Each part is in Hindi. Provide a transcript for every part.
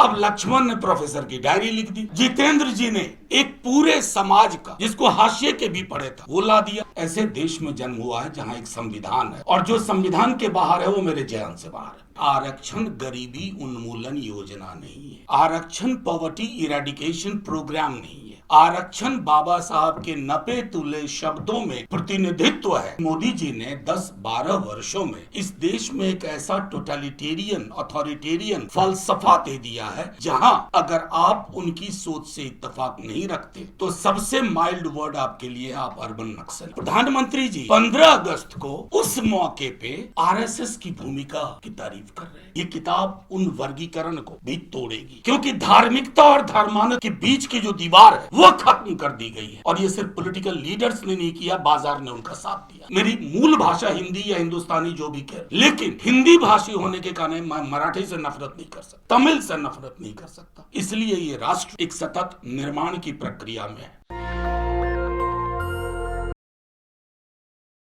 अब लक्ष्मण ने प्रोफेसर की डायरी लिख दी, जितेंद्र जी ने एक पूरे समाज का जिसको हाशिए के भी पढ़े था वो ला दिया। ऐसे देश में जन्म हुआ है जहां एक संविधान है और जो संविधान के बाहर है वो मेरे जहन से बाहर है। आरक्षण गरीबी उन्मूलन योजना नहीं है, आरक्षण पॉवर्टी इरेडिकेशन प्रोग्राम नहीं है, आरक्षण बाबा साहब के नपे तुले शब्दों में प्रतिनिधित्व है। मोदी जी ने 10-12 वर्षों में इस देश में एक ऐसा टोटलिटेरियन ऑथोरिटेरियन फलसफा दे दिया है जहां अगर आप उनकी सोच से इत्तेफाक नहीं रखते तो सबसे माइल्ड वर्ड आपके लिए आप अर्बन नक्सल। प्रधानमंत्री जी 15 अगस्त को उस मौके पे आरएसएस की भूमिका की तारीफ कर रहे हैं। ये किताब उन वर्गीकरण को भी तोड़ेगी क्योंकि धार्मिकता और धर्मांध के बीच की जो दीवार है वो खत्म कर दी गई है। और ये सिर्फ पॉलिटिकल लीडर्स ने नहीं किया, बाजार ने उनका साथ दिया। मेरी मूल भाषा हिंदी या हिंदुस्तानी जो भी कहे, लेकिन हिंदी भाषी होने के कारण मैं मराठी से नफरत नहीं कर सकता, तमिल से नफरत नहीं कर सकता। इसलिए ये राष्ट्र एक सतत निर्माण की प्रक्रिया में है।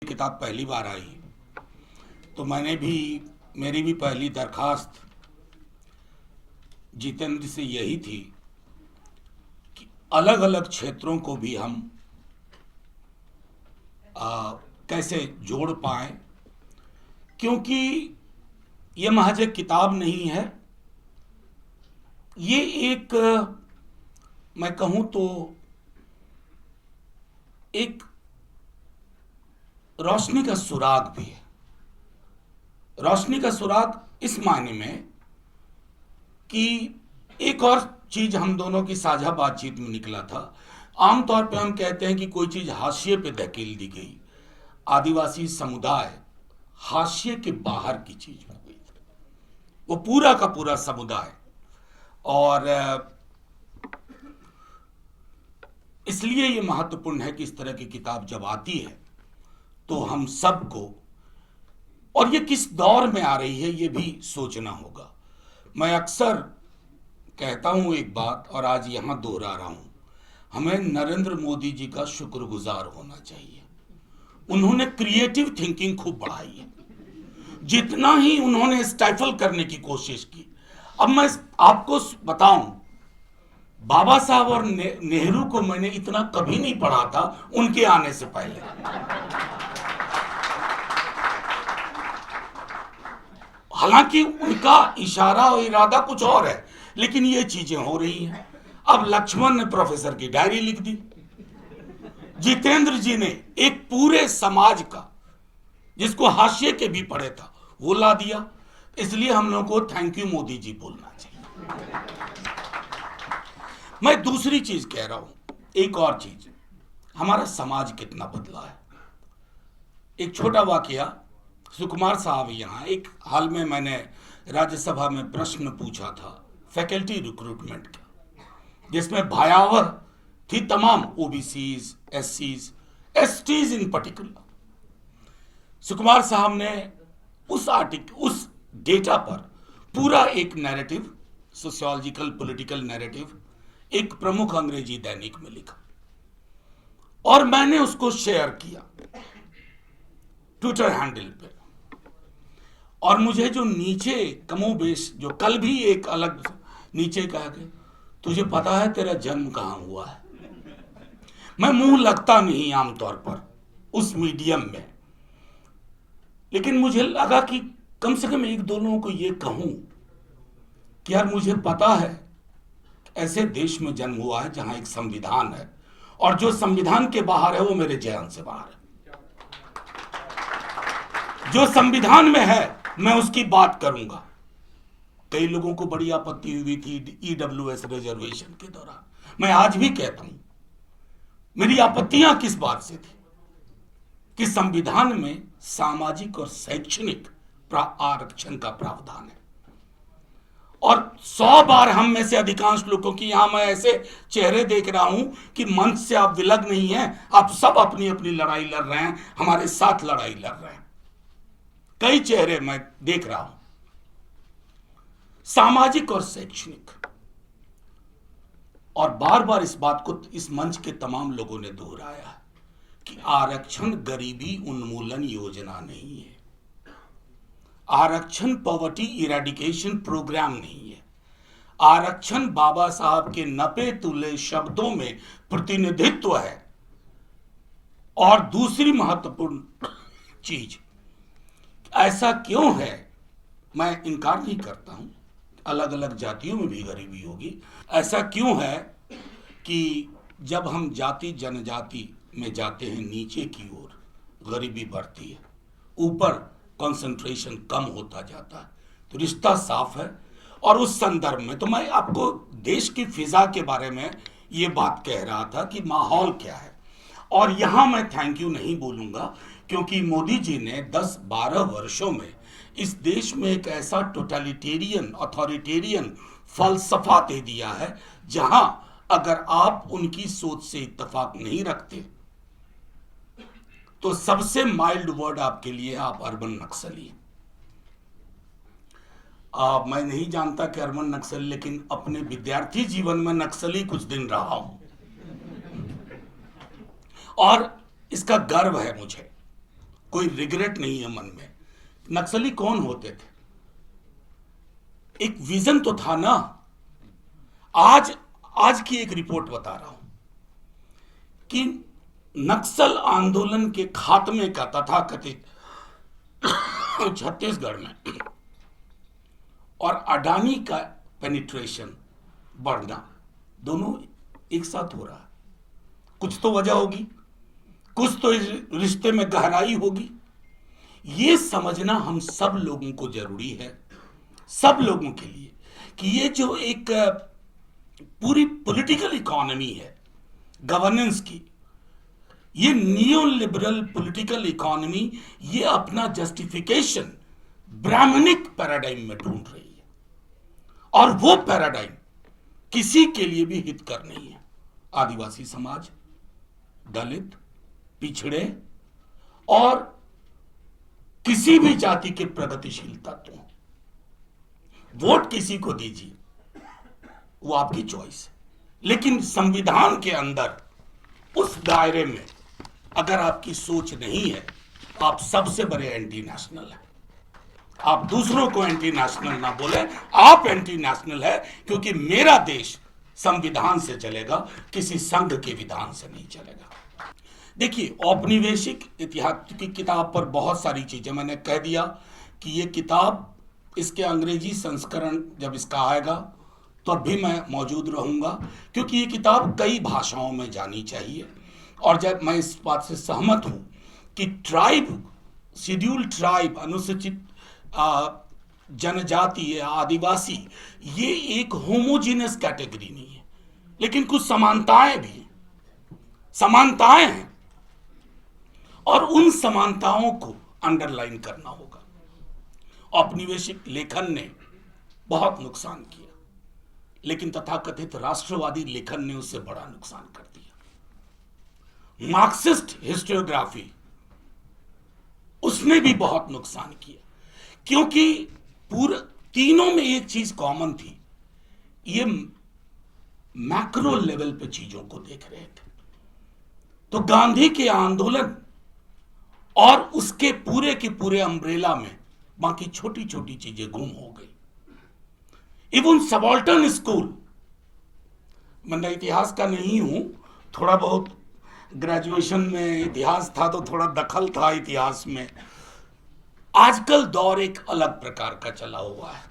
किताब पहली बार आई तो मेरी भी पहली दरखास्त जितेंद्र से यही थी कि अलग अलग क्षेत्रों को भी हम कैसे जोड़ पाएं, क्योंकि ये महज एक किताब नहीं है, ये एक मैं कहूं तो एक रोशनी का सुराग भी है। रोशनी का सुराग इस मायने में कि एक और चीज हम दोनों की साझा बातचीत में निकला था। आमतौर पे हम कहते हैं कि कोई चीज हाशिए पे धकेल दी गई, आदिवासी समुदाय हाशिए के बाहर की चीज हो गई, वो पूरा का पूरा समुदाय। और इसलिए ये महत्वपूर्ण है कि इस तरह की किताब जब आती है तो हम सबको, और ये किस दौर में आ रही है ये भी सोचना होगा। मैं अक्सर कहता हूं एक बात और आज यहां दोहरा रहा हूं, हमें नरेंद्र मोदी जी का शुक्रगुजार होना चाहिए। उन्होंने क्रिएटिव थिंकिंग खूब बढ़ाई है, जितना ही उन्होंने स्टाइफल करने की कोशिश की। अब मैं आपको बताऊं, बाबा साहब और नेहरू को मैंने इतना कभी नहीं पढ़ा था उनके आने से पहले। हालांकि उनका इशारा और इरादा कुछ और है, लेकिन ये चीजें हो रही हैं। अब लक्ष्मण ने प्रोफेसर की डायरी लिख दी, जितेंद्र जी ने एक पूरे समाज का जिसको हाशिए के भी पढ़े था वो ला दिया। इसलिए हम लोगों को थैंक यू मोदी जी बोलना चाहिए। मैं दूसरी चीज कह रहा हूं, एक और चीज, हमारा समाज कितना बदला है। एक छोटा वाकया, सुकुमार साहब यहाँ एक हाल में मैंने राज्यसभा में प्रश्न पूछा था फैकल्टी रिक्रूटमेंट का, जिसमें भयावह थी तमाम ओबीसीज, एससीज, एसटीज इन पर्टिकुलर। सुकुमार साहब ने उस डेटा पर पूरा एक नैरेटिव, सोशियोलॉजिकल पॉलिटिकल नैरेटिव एक प्रमुख अंग्रेजी दैनिक में लिखा और मैंने उसको शेयर किया ट्विटर हैंडल पे। और मुझे जो नीचे कमोबेश, जो कल भी एक अलग नीचे कहा कि तुझे पता है तेरा जन्म कहां हुआ है। मैं मुंह लगता नहीं आमतौर पर उस मीडियम में, लेकिन मुझे लगा कि कम से कम एक दो लोगों को यह कहूं कि यार मुझे पता है ऐसे देश में जन्म हुआ है जहां एक संविधान है और जो संविधान के बाहर है वो मेरे जहन से बाहर है। जो संविधान में है मैं उसकी बात करूंगा। कई लोगों को बड़ी आपत्ति हुई थी ईडब्ल्यूएस रिजर्वेशन के दौरान। मैं आज भी कहता हूं मेरी आपत्तियां किस बात से थी कि संविधान में सामाजिक और शैक्षणिक आरक्षण का प्रावधान है। और 100 बार हम में से अधिकांश लोगों की, यहां मैं ऐसे चेहरे देख रहा हूं कि मंच से आप विलग नहीं हैं, आप सब अपनी अपनी लड़ाई लड़ रहे हैं, हमारे साथ लड़ाई लड़ रहे हैं। कई चेहरे मैं देख रहा हूं, सामाजिक और शैक्षणिक। और बार बार इस बात को इस मंच के तमाम लोगों ने दोहराया है कि आरक्षण गरीबी उन्मूलन योजना नहीं है, आरक्षण पॉवर्टी इरेडिकेशन प्रोग्राम नहीं है, आरक्षण बाबा साहब के नपे तुले शब्दों में प्रतिनिधित्व है। और दूसरी महत्वपूर्ण चीज, ऐसा क्यों है, मैं इनकार नहीं करता हूं, अलग अलग जातियों में भी गरीबी होगी। ऐसा क्यों है कि जब हम जाति जनजाति में जाते हैं नीचे की ओर, गरीबी बढ़ती है, ऊपर कंसंट्रेशन कम होता जाता है, तो रिश्ता साफ है। और उस संदर्भ में तो मैं आपको देश की फिजा के बारे में ये बात कह रहा था कि माहौल क्या है। और यहां मैं थैंक यू नहीं बोलूंगा, क्योंकि मोदी जी ने 10-12 वर्षों में इस देश में एक ऐसा टोटलिटेरियन अथॉरिटेरियन फलसफा दे दिया है, जहां अगर आप उनकी सोच से इत्तेफाक नहीं रखते तो सबसे माइल्ड वर्ड आपके लिए आप अर्बन नक्सली। मैं नहीं जानता कि अर्बन नक्सली, लेकिन अपने विद्यार्थी जीवन में नक्सली कुछ दिन रहा हूं और इसका गर्व है मुझे, कोई रिग्रेट नहीं है मन में। नक्सली कौन होते थे? एक विजन तो था ना। आज की एक रिपोर्ट बता रहा हूं कि नक्सल आंदोलन के खात्मे का तथाकथित छत्तीसगढ़ में और अडानी का पेनिट्रेशन बढ़ना, दोनों एक साथ हो रहा है। कुछ तो वजह होगी, कुछ तो इस रिश्ते में गहराई होगी। ये समझना हम सब लोगों को जरूरी है, सब लोगों के लिए, कि ये जो एक पूरी पॉलिटिकल इकोनॉमी है गवर्नेंस की, ये नियो लिबरल पॉलिटिकल इकोनॉमी, ये अपना जस्टिफिकेशन ब्राह्मणिक पैराडाइम में ढूंढ रही है, और वो पैराडाइम किसी के लिए भी हितकर नहीं है। आदिवासी समाज, दलित, पिछड़े और किसी भी जाति के प्रगतिशील तत्वों, वोट किसी को दीजिए, वो आपकी चॉइस है, लेकिन संविधान के अंदर उस दायरे में अगर आपकी सोच नहीं है, आप सबसे बड़े एंटी नेशनल हैं। आप दूसरों को एंटी नेशनल ना बोले, आप एंटी नेशनल है, क्योंकि मेरा देश संविधान से चलेगा, किसी संघ के विधान से नहीं चलेगा। देखिए, औपनिवेशिक इतिहास की किताब पर बहुत सारी चीजें मैंने कह दिया कि ये किताब, इसके अंग्रेजी संस्करण जब इसका आएगा तो भी मैं मौजूद रहूंगा, क्योंकि ये किताब कई भाषाओं में जानी चाहिए। और जब मैं इस बात से सहमत हूं कि ट्राइब, शेड्यूल्ड ट्राइब, अनुसूचित जनजाति या आदिवासी, ये एक होमोजीनियस कैटेगरी नहीं है, लेकिन कुछ समानताएं भी हैं, समानताएं हैं, और उन समानताओं को अंडरलाइन करना होगा। औपनिवेशिक लेखन ने बहुत नुकसान किया, लेकिन तथाकथित राष्ट्रवादी लेखन ने उससे बड़ा नुकसान कर दिया। मार्क्सिस्ट हिस्टोग्राफी, उसने भी बहुत नुकसान किया, क्योंकि पूरे तीनों में एक चीज कॉमन थी, ये मैक्रो लेवल पे चीजों को देख रहे थे। तो गांधी के आंदोलन और उसके पूरे के पूरे अम्ब्रेला में बाकी छोटी छोटी चीजें गुम हो गई। इवन सबाल्टर्न स्कूल, मैं इतिहास का नहीं हूं, थोड़ा बहुत ग्रेजुएशन में इतिहास था तो थोड़ा दखल था इतिहास में। आजकल दौर एक अलग प्रकार का चला हुआ है।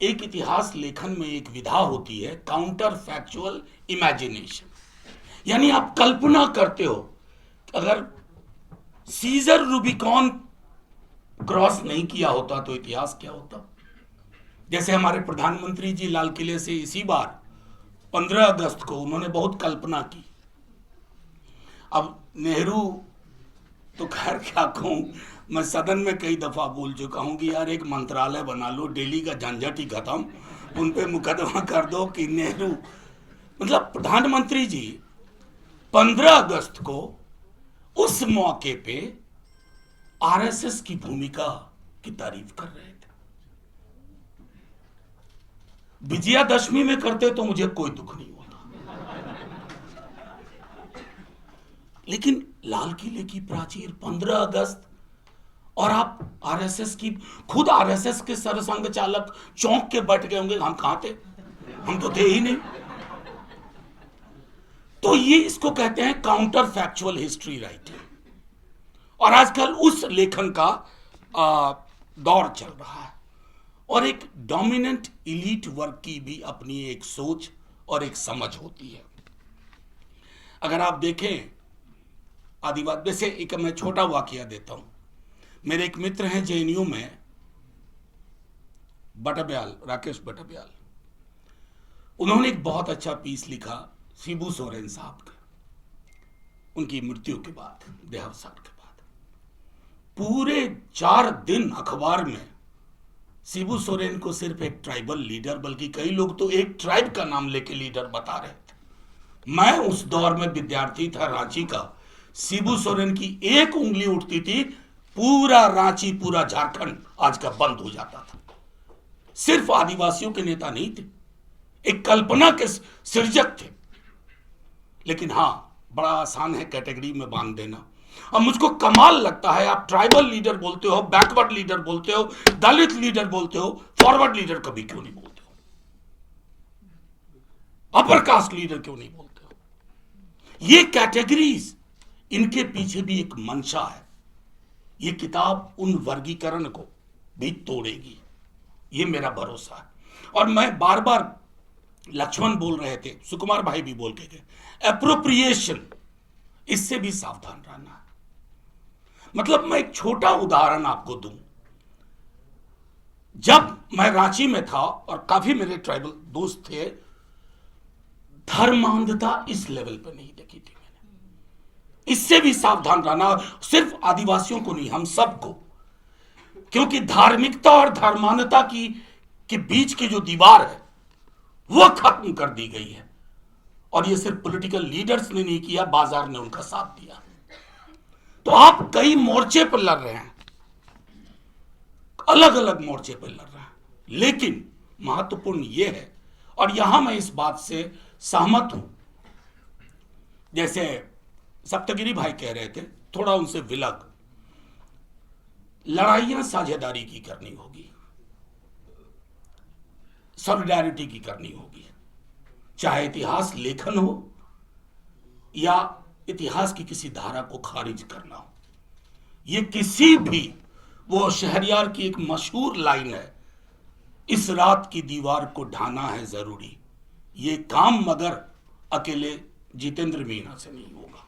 एक इतिहास लेखन में एक विधा होती है काउंटर फैक्चुअल इमेजिनेशन, यानी आप कल्पना करते हो अगर सीजर रूबिकॉन क्रॉस नहीं किया होता तो इतिहास क्या होता। जैसे हमारे प्रधानमंत्री जी लाल किले से इसी बार 15 अगस्त को उन्होंने बहुत कल्पना की। अब नेहरू तो खैर क्या कहूं, मैं सदन में कई दफा बोल चुका हूं कि यार एक मंत्रालय बना लो, दिल्ली का झंझट ही खत्म, उन पे मुकदमा कर दो कि नेहरू, मतलब प्रधानमंत्री जी 15 अगस्त को उस मौके पे आरएसएस की भूमिका की तारीफ कर रहे थे। विजयादशमी में करते तो मुझे कोई दुख नहीं होता, लेकिन लाल किले की प्राचीर 15 अगस्त, और आप आरएसएस की, खुद आरएसएस के सरसंघ चालक चौंक के बैठ गए होंगे, हम कहां थे। हम तो थे ही नहीं। तो ये इसको कहते हैं काउंटर फैक्चुअल हिस्ट्री राइटिंग, और आजकल उस लेखन का दौर चल रहा है। और एक डोमिनेंट इलीट वर्ग की भी अपनी एक सोच और एक समझ होती है। अगर आप देखें आदिवासी, वैसे एक मैं छोटा वाकया देता हूं। मेरे एक मित्र हैं जेएनयू में, बटब्याल, राकेश बटब्याल। उन्होंने एक बहुत अच्छा पीस लिखा शिबू सोरेन साहब का, उनकी मृत्यु के बाद, देहावसान के बाद। पूरे 4 दिन अखबार में शिबू सोरेन को सिर्फ एक ट्राइबल लीडर, बल्कि कई लोग तो एक ट्राइब का नाम लेके लीडर बता रहे थे। मैं उस दौर में विद्यार्थी था रांची का। शिबू सोरेन की एक उंगली उठती थी, पूरा रांची, पूरा झारखंड आज का बंद हो जाता था। सिर्फ आदिवासियों के नेता नहीं थे, एक कल्पना के सृजक थे। लेकिन हां, बड़ा आसान है कैटेगरी में बांध देना। अब मुझको कमाल लगता है, आप ट्राइबल लीडर बोलते हो, बैकवर्ड लीडर बोलते हो, दलित लीडर बोलते हो, फॉरवर्ड लीडर कभी क्यों नहीं बोलते हो? अपर कास्ट लीडर क्यों नहीं बोलते हो? ये कैटेगरीज, इनके पीछे भी एक मंशा है। ये किताब उन वर्गीकरण को भी तोड़ेगी, ये मेरा भरोसा है। और मैं बार बार, लक्ष्मण बोल रहे थे, सुकुमार भाई भी बोल के गए, एप्रोप्रिएशन, इससे भी सावधान रहना है। मतलब मैं एक छोटा उदाहरण आपको दूं। जब मैं रांची में था और काफी मेरे ट्राइबल दोस्त थे, धर्मांधता इस लेवल पर नहीं देखी थी मैंने। इससे भी सावधान रहना, सिर्फ आदिवासियों को नहीं, हम सबको। क्योंकि धार्मिकता और धर्मांधता के बीच की जो दीवार है वो खत्म कर दी गई है। और ये सिर्फ पॉलिटिकल लीडर्स ने नहीं किया, बाजार ने उनका साथ दिया। तो आप कई मोर्चे पर लड़ रहे हैं, अलग अलग मोर्चे पर लड़ रहे हैं, लेकिन महत्वपूर्ण यह है, और यहां मैं इस बात से सहमत हूं, जैसे सप्तगिरी भाई कह रहे थे, थोड़ा उनसे विलग, लड़ाइयां साझेदारी की करनी होगी, सॉलिडारिटी की करनी होगी। चाहे इतिहास लेखन हो या इतिहास की किसी धारा को खारिज करना हो, ये किसी भी, वो शहरयार की एक मशहूर लाइन है, इस रात की दीवार को ढाना है जरूरी, ये काम मगर अकेले जितेंद्र मीना से नहीं होगा।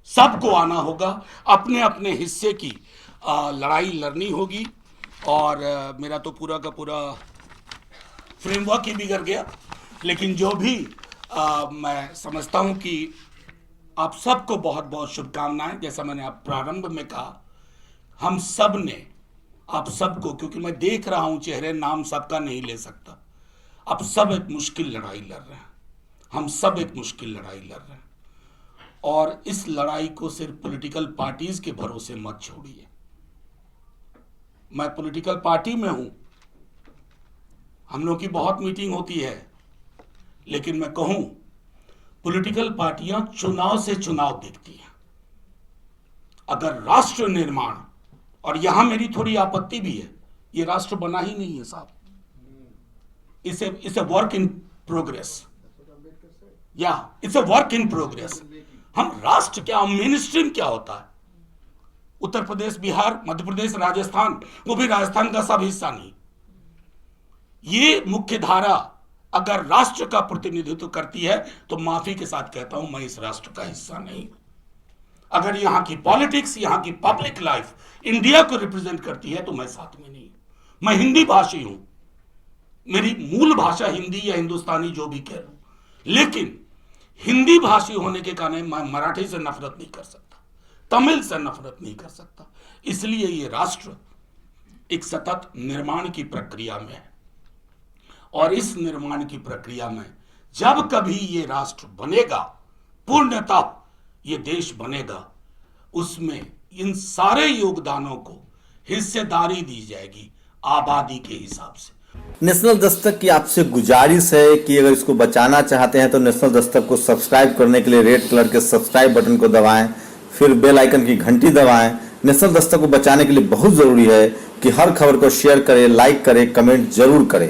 सबको आना होगा, अपने अपने हिस्से की लड़ाई लड़नी होगी। और मेरा तो पूरा का पूरा फ्रेमवर्क ही बिगड़ गया, लेकिन जो भी मैं समझता हूं कि आप सबको बहुत बहुत शुभकामनाएं। जैसा मैंने आप प्रारंभ में कहा, हम सब ने, आप सबको, क्योंकि मैं देख रहा हूं चेहरे, नाम सबका नहीं ले सकता, आप सब एक मुश्किल लड़ाई लड़ रहे हैं, हम सब एक मुश्किल लड़ाई लड़ रहे हैं। और इस लड़ाई को सिर्फ पॉलिटिकल पार्टीज के भरोसे मत छोड़िए। मैं पॉलिटिकल पार्टी में हूं, हम लोग की बहुत मीटिंग होती है, लेकिन मैं कहूं, पॉलिटिकल पार्टियां चुनाव से चुनाव देखती हैं। अगर राष्ट्र निर्माण, और यहां मेरी थोड़ी आपत्ति भी है, ये राष्ट्र बना ही नहीं है साहब, it's a work in progress, या it's a work in progress. हम राष्ट्र क्या, मेन स्ट्रीम क्या होता है? उत्तर प्रदेश, बिहार, मध्य प्रदेश, राजस्थान, वो भी राजस्थान का सब हिस्सा नहीं। ये मुख्य धारा अगर राष्ट्र का प्रतिनिधित्व करती है, तो माफी के साथ कहता हूं, मैं इस राष्ट्र का हिस्सा नहीं हूं। अगर यहां की पॉलिटिक्स, यहां की पब्लिक लाइफ इंडिया को रिप्रेजेंट करती है, तो मैं साथ में नहीं हूं। मैं हिंदी भाषी हूं, मेरी मूल भाषा हिंदी या हिंदुस्तानी जो भी कह लूं, लेकिन हिंदी भाषी होने के कारण मैं मराठी से नफरत नहीं कर सकता, तमिल से नफरत नहीं कर सकता। इसलिए ये राष्ट्र एक सतत निर्माण की प्रक्रिया में है, और इस निर्माण की प्रक्रिया में जब कभी ये राष्ट्र बनेगा, पूर्णतः ये देश बनेगा, उसमें इन सारे योगदानों को हिस्सेदारी दी जाएगी आबादी के हिसाब से। नेशनल दस्तक की आपसे गुजारिश है कि अगर इसको बचाना चाहते हैं तो नेशनल दस्तक को सब्सक्राइब करने के लिए रेड कलर के सब्सक्राइब बटन को दबाएं, फिर बेल आइकन की घंटी दबाएं। नेशनल दस्तक को बचाने के लिए बहुत जरूरी है कि हर खबर को शेयर करें, लाइक करें, कमेंट जरूर करें।